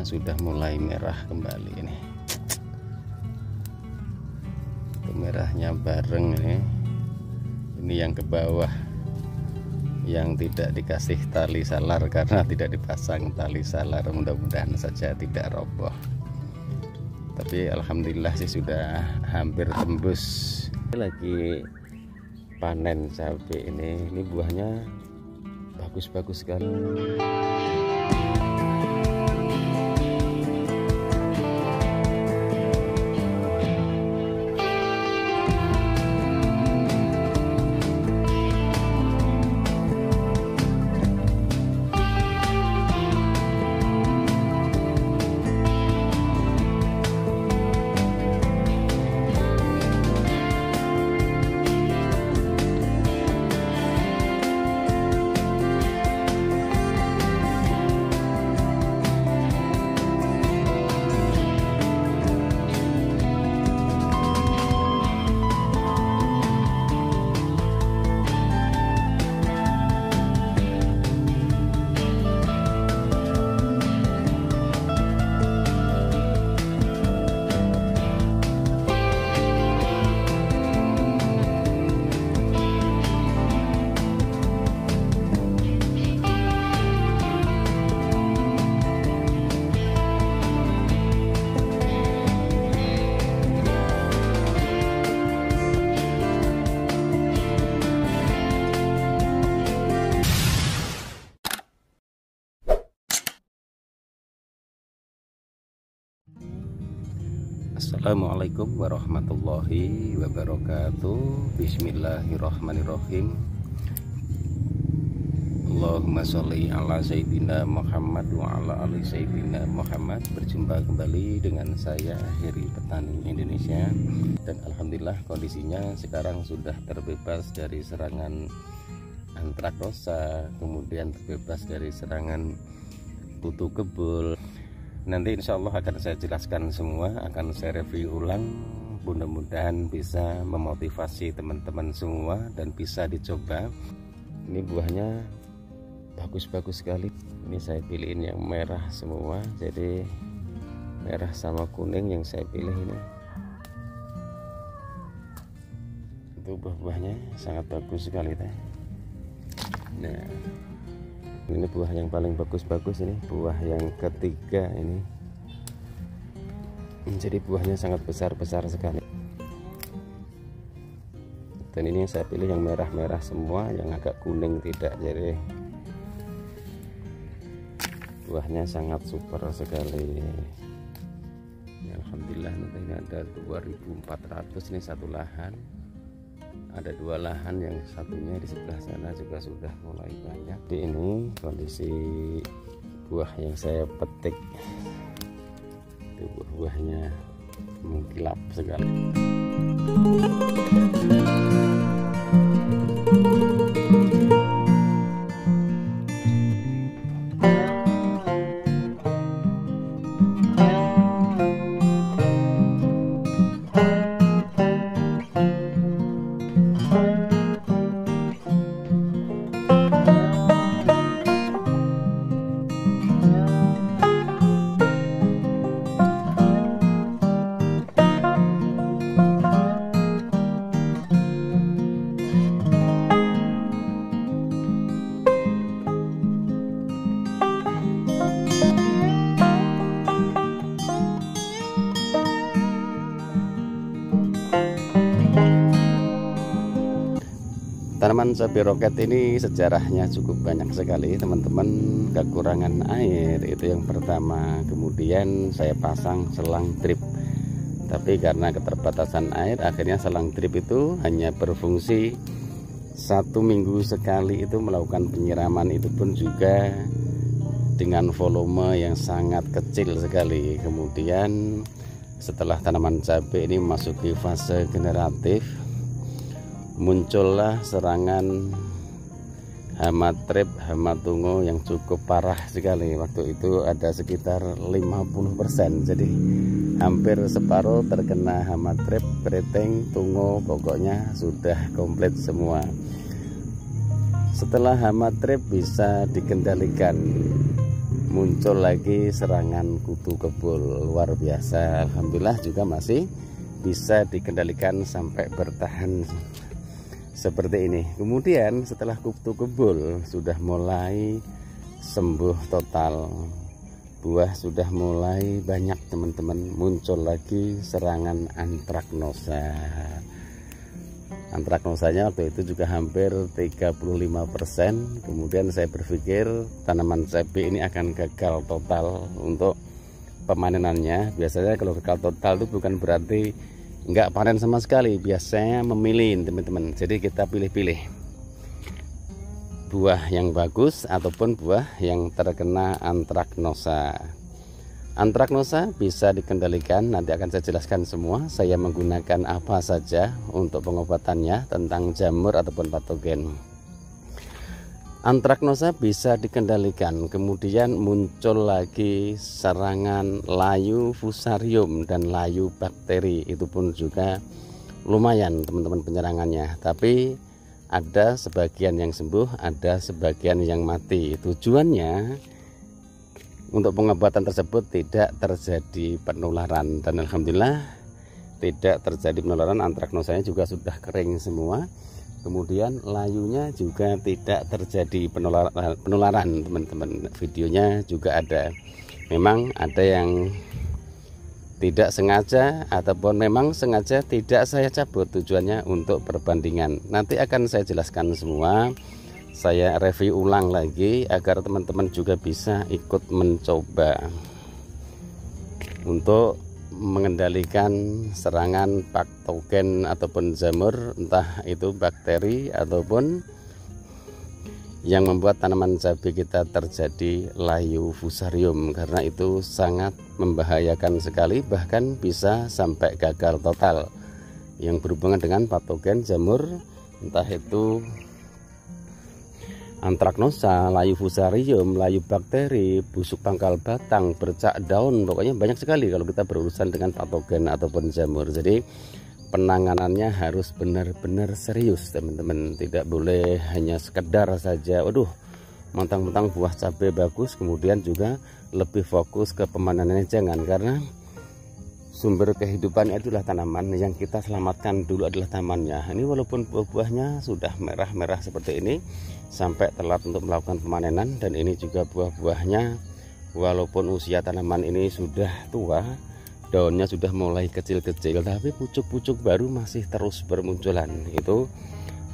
sudah mulai merah kembali ini. Merahnya bareng ini. Ini yang ke bawah yang tidak dikasih tali salar karena tidak dipasang tali salar, mudah-mudahan saja tidak roboh. Tapi alhamdulillah sih sudah hampir tembus. Lagi panen cabai ini buahnya bagus-bagus sekali. Assalamualaikum warahmatullahi wabarakatuh. Bismillahirrahmanirrahim. Allahumma sholli ala sayyidina Muhammad wa ala ali sayyidina Muhammad. Berjumpa kembali dengan saya Heri Petani Indonesia. Dan alhamdulillah kondisinya sekarang sudah terbebas dari serangan antraknosa, kemudian terbebas dari serangan kutu kebul. Nanti insya Allah akan saya jelaskan semua, akan saya review ulang. Mudah-mudahan bisa memotivasi teman-teman semua dan bisa dicoba. Ini buahnya bagus-bagus sekali. Ini saya pilihin yang merah semua, jadi merah sama kuning yang saya pilih ini. Itu buah-buahnya sangat bagus sekali teh. Nah, ini buah yang paling bagus-bagus, ini buah yang ketiga ini. Jadi buahnya sangat besar-besar sekali. Dan ini yang saya pilih yang merah-merah semua, yang agak kuning tidak. Jadi buahnya sangat super sekali. Ya, alhamdulillah nanti ini ada 2400 ini satu lahan. Ada dua lahan, yang satunya di sebelah sana juga sudah mulai banyak. Di ini kondisi buah yang saya petik, itu buah-buahnya mengkilap sekali. Tanaman cabai roket ini sejarahnya cukup banyak sekali teman-teman. Kekurangan air itu yang pertama, kemudian saya pasang selang drip, tapi karena keterbatasan air akhirnya selang drip itu hanya berfungsi 1 minggu sekali itu melakukan penyiraman, itu pun juga dengan volume yang sangat kecil sekali. Kemudian setelah tanaman cabai ini memasuki fase generatif, muncullah serangan hama trip, hama tungo yang cukup parah sekali. Waktu itu ada sekitar 50%, jadi hampir separuh terkena hama trip, keriting, tungo, pokoknya sudah komplit semua. Setelah hama trip bisa dikendalikan, muncul lagi serangan kutu kebul luar biasa. Alhamdulillah juga masih bisa dikendalikan sampai bertahan seperti ini. Kemudian setelah kutu kebul sudah mulai sembuh total, buah sudah mulai banyak teman-teman, muncul lagi serangan antraknosa. Antraknosanya waktu itu juga hampir 35%. Kemudian saya berpikir tanaman cabai ini akan gagal total untuk pemanenannya. Biasanya kalau gagal total itu bukan berarti nggak panen sama sekali, biasanya memilih teman-teman. Jadi kita pilih-pilih buah yang bagus ataupun buah yang terkena antraknosa. Antraknosa bisa dikendalikan, nanti akan saya jelaskan semua. Saya menggunakan apa saja untuk pengobatannya tentang jamur ataupun patogen. Antraknosa bisa dikendalikan, kemudian muncul lagi serangan layu fusarium dan layu bakteri. Itu pun juga lumayan teman-teman penyerangannya, tapi ada sebagian yang sembuh, ada sebagian yang mati. Tujuannya untuk pengobatan tersebut tidak terjadi penularan, dan alhamdulillah tidak terjadi penularan. Antraknosanya juga sudah kering semua, kemudian layunya juga tidak terjadi penularan teman-teman. Videonya juga ada. Memang ada yang tidak sengaja ataupun memang sengaja tidak saya cabut, tujuannya untuk perbandingan. Nanti akan saya jelaskan semua, saya review ulang lagi agar teman-teman juga bisa ikut mencoba untuk mengendalikan serangan patogen ataupun jamur, entah itu bakteri ataupun yang membuat tanaman cabai kita terjadi layu fusarium, karena itu sangat membahayakan sekali, bahkan bisa sampai gagal total yang berhubungan dengan patogen jamur, entah itu antraknosa, layu fusarium, layu bakteri, busuk pangkal batang, bercak daun. Pokoknya banyak sekali kalau kita berurusan dengan patogen ataupun jamur. Jadi penanganannya harus benar-benar serius teman-teman, tidak boleh hanya sekedar saja waduh mentang-mentang buah cabai bagus kemudian juga lebih fokus ke pemanenannya. Jangan, karena sumber kehidupan itulah tanaman, yang kita selamatkan dulu adalah tanamannya. Ini walaupun buah-buahnya sudah merah-merah seperti ini sampai telat untuk melakukan pemanenan, dan ini juga buah-buahnya walaupun usia tanaman ini sudah tua, daunnya sudah mulai kecil-kecil, tapi pucuk-pucuk baru masih terus bermunculan. Itu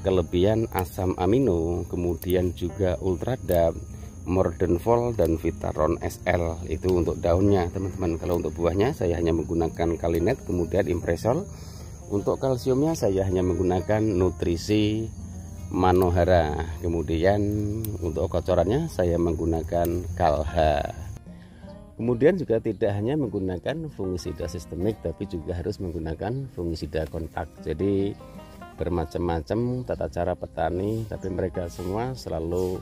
kelebihan asam amino, kemudian juga ultradap, Mordenvol dan Vitaron SL. Itu untuk daunnya teman-teman. Kalau untuk buahnya saya hanya menggunakan Kalinet, kemudian Impresol. Untuk kalsiumnya saya hanya menggunakan nutrisi Manohara. Kemudian untuk kocorannya saya menggunakan Kalha. Kemudian juga tidak hanya menggunakan fungisida sistemik, tapi juga harus menggunakan fungisida kontak. Jadi bermacam-macam tata cara petani, tapi mereka semua selalu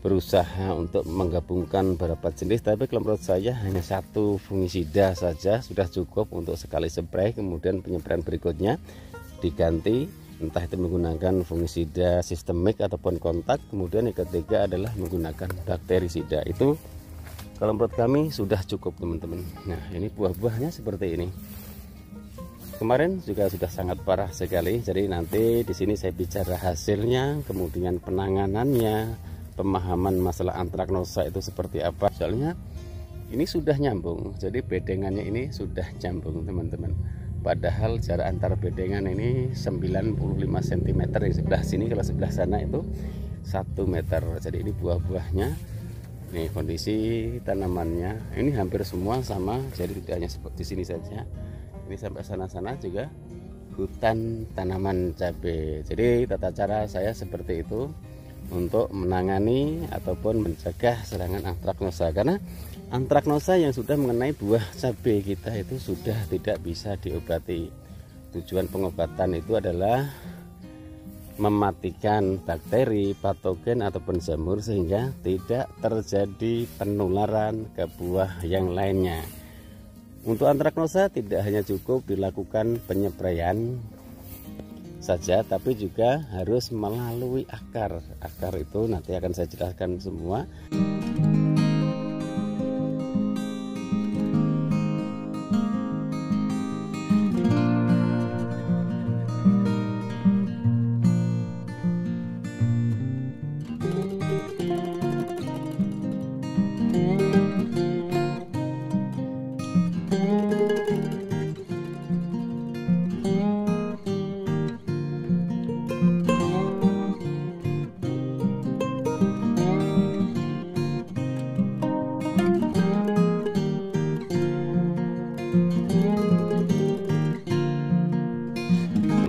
berusaha untuk menggabungkan beberapa jenis. Tapi kalau menurut saya hanya satu fungisida saja sudah cukup untuk sekali spray, kemudian penyempraian berikutnya diganti, entah itu menggunakan fungisida sistemik ataupun kontak. Kemudian yang ketiga adalah menggunakan bakterisida. Itu kalau menurut kami sudah cukup teman-teman. Nah, ini buah-buahnya seperti ini. Kemarin juga sudah sangat parah sekali. Jadi nanti di sini saya bicara hasilnya, kemudian penanganannya, pemahaman masalah antraknosa itu seperti apa. Soalnya ini sudah nyambung, jadi bedengannya ini sudah nyambung teman-teman. Padahal jarak antar bedengan ini 95 cm di sebelah sini, kalau sebelah sana itu 1 meter. Jadi ini buah-buahnya, nih kondisi tanamannya ini hampir semua sama. Jadi tidak hanya seperti sini saja, ini sampai sana-sana juga hutan tanaman cabai. Jadi tata cara saya seperti itu untuk menangani ataupun mencegah serangan antraknosa, karena antraknosa yang sudah mengenai buah cabai kita itu sudah tidak bisa diobati. Tujuan pengobatan itu adalah mematikan bakteri, patogen ataupun jamur sehingga tidak terjadi penularan ke buah yang lainnya. Untuk antraknosa tidak hanya cukup dilakukan penyempraian saja, tapi juga harus melalui akar. Akar itu nanti akan saya jelaskan semua.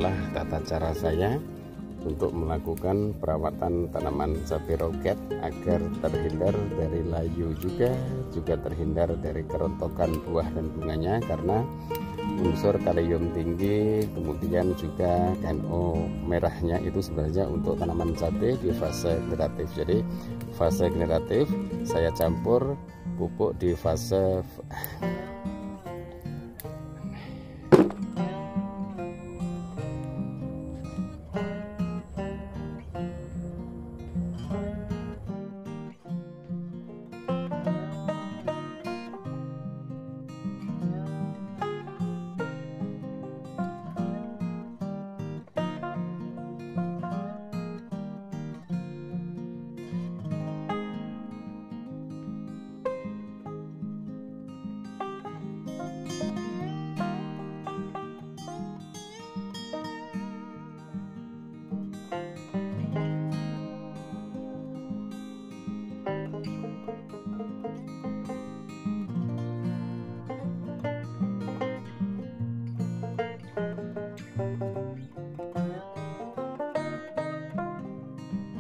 inilah tata cara saya untuk melakukan perawatan tanaman cabai roket agar terhindar dari layu, juga terhindar dari kerontokan buah dan bunganya, karena unsur kalium tinggi, kemudian juga NO merahnya itu sebenarnya untuk tanaman cabai di fase generatif. Jadi fase generatif saya campur pupuk di fase